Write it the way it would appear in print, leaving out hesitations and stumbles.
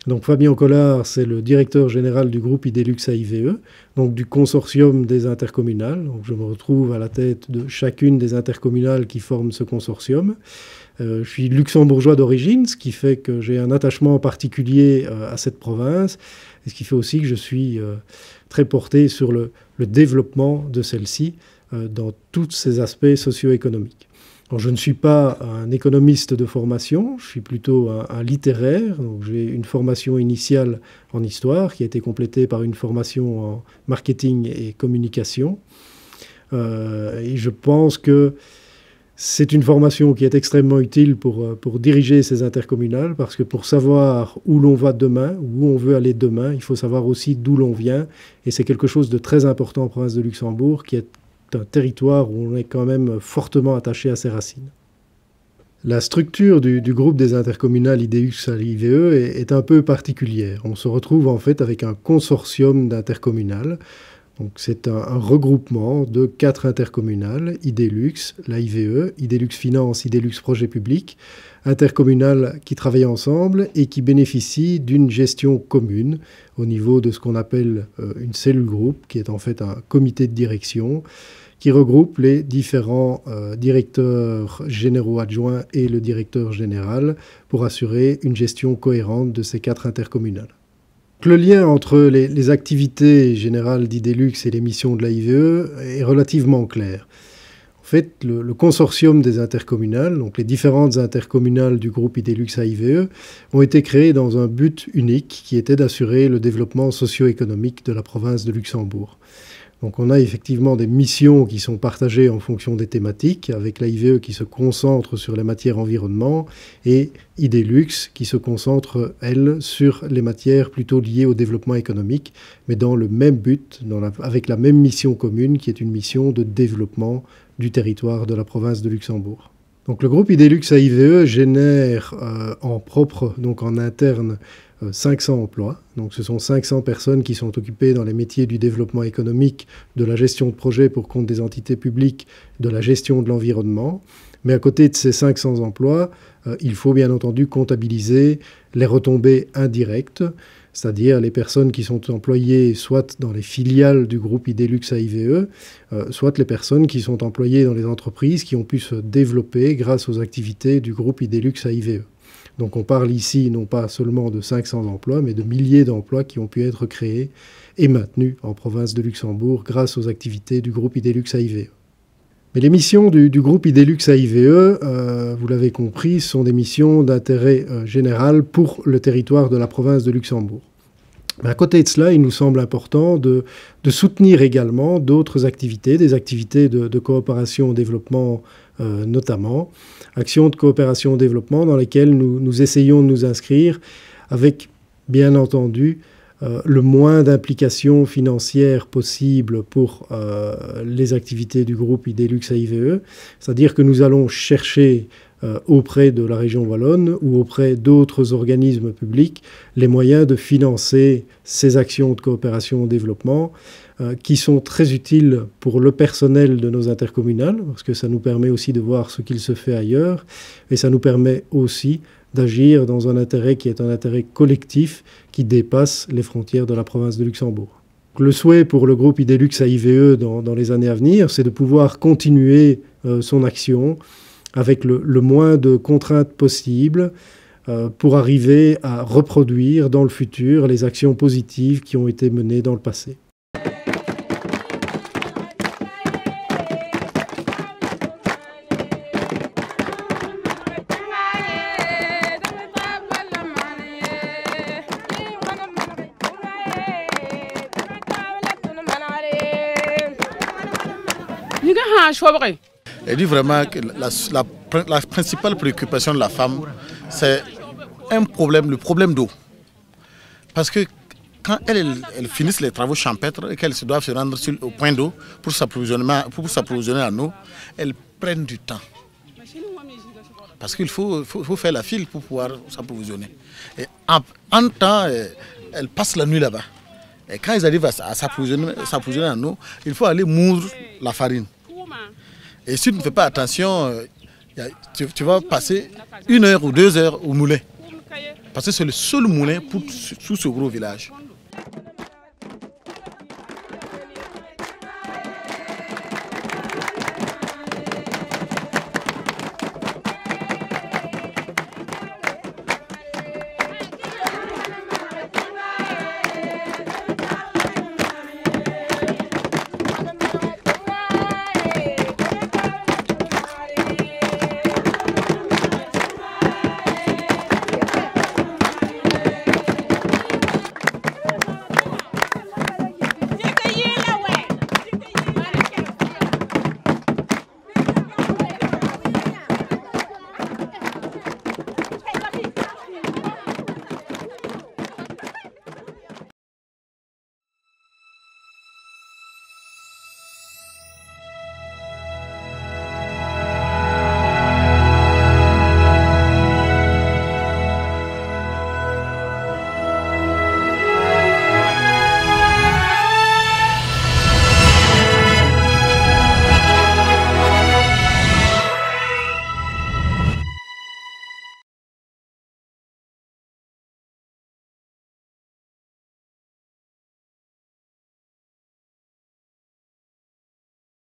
Donc Fabien Collard, c'est le directeur général du groupe Idelux AIVE, donc du consortium des intercommunales. Donc je me retrouve à la tête de chacune des intercommunales qui forment ce consortium. Je suis luxembourgeois d'origine, ce qui fait que j'ai un attachement particulier à cette province, et ce qui fait aussi que je suis très porté sur le développement de celle-ci dans tous ses aspects socio-économiques. Alors, je ne suis pas un économiste de formation, je suis plutôt un littéraire. J'ai une formation initiale en histoire qui a été complétée par une formation en marketing et communication. Et je pense que c'est une formation qui est extrêmement utile pour diriger ces intercommunales, parce que pour savoir où l'on va demain, où on veut aller demain, il faut savoir aussi d'où l'on vient. Et c'est quelque chose de très important en province de Luxembourg, qui est un territoire où on est quand même fortement attaché à ses racines. La structure du groupe des intercommunales Idelux AIVE est un peu particulière. On se retrouve en fait avec un consortium d'intercommunales. Donc c'est un regroupement de 4 intercommunales, Idelux, l'AIVE, Idelux Finance, Idelux Projet Public, intercommunales qui travaillent ensemble et qui bénéficient d'une gestion commune au niveau de ce qu'on appelle une cellule groupe, qui est en fait un comité de direction, qui regroupe les différents directeurs généraux adjoints et le directeur général pour assurer une gestion cohérente de ces 4 intercommunales. Le lien entre les activités générales d'Idelux et les missions de l'AIVE est relativement clair. En fait, le consortium des intercommunales, donc les différentes intercommunales du groupe Idelux AIVE, ont été créées dans un but unique qui était d'assurer le développement socio-économique de la province de Luxembourg. Donc on a effectivement des missions qui sont partagées en fonction des thématiques, avec l'AIVE qui se concentre sur les matières environnement et Idelux qui se concentre, elle, sur les matières plutôt liées au développement économique, mais dans le même but, avec la même mission commune qui est une mission de développement du territoire de la province de Luxembourg. Donc le groupe Idelux AIVE génère en propre, donc en interne, 500 emplois. Donc ce sont 500 personnes qui sont occupées dans les métiers du développement économique, de la gestion de projets pour compte des entités publiques, de la gestion de l'environnement. Mais à côté de ces 500 emplois, il faut bien entendu comptabiliser les retombées indirectes, c'est-à-dire les personnes qui sont employées soit dans les filiales du groupe Idelux AIVE, soit les personnes qui sont employées dans les entreprises qui ont pu se développer grâce aux activités du groupe Idelux AIVE. Donc on parle ici non pas seulement de 500 emplois, mais de milliers d'emplois qui ont pu être créés et maintenus en province de Luxembourg grâce aux activités du groupe Idelux AIVE. Mais les missions du groupe Idelux AIVE, vous l'avez compris, sont des missions d'intérêt général pour le territoire de la province de Luxembourg. Mais à côté de cela, il nous semble important de soutenir également d'autres activités, des activités de coopération au développement notamment, actions de coopération au développement dans lesquelles nous essayons de nous inscrire avec, bien entendu, le moins d'implications financières possible pour les activités du groupe Idelux AIVE, c'est-à-dire que nous allons chercher auprès de la région wallonne ou auprès d'autres organismes publics les moyens de financer ces actions de coopération au développement qui sont très utiles pour le personnel de nos intercommunales, parce que ça nous permet aussi de voir ce qu'il se fait ailleurs, et ça nous permet aussi d'agir dans un intérêt qui est un intérêt collectif qui dépasse les frontières de la province de Luxembourg. Le souhait pour le groupe Idelux AIVE dans les années à venir, c'est de pouvoir continuer son action avec le moins de contraintes possibles pour arriver à reproduire dans le futur les actions positives qui ont été menées dans le passé. Elle dit vraiment que la principale préoccupation de la femme, c'est le problème d'eau. Parce que quand elles finissent les travaux champêtres et qu'elles doivent se rendre au point d'eau pour s'approvisionner en eau, elles prennent du temps. Parce qu'il faut faire la file pour pouvoir s'approvisionner. Et en temps, elles passent la nuit là-bas. Et quand ils arrivent à s'approvisionner en eau, il faut aller moudre la farine. Et si tu ne fais pas attention, tu vas passer 1 heure ou 2 heures au moulin. Parce que c'est le seul moulin pour tout ce gros village.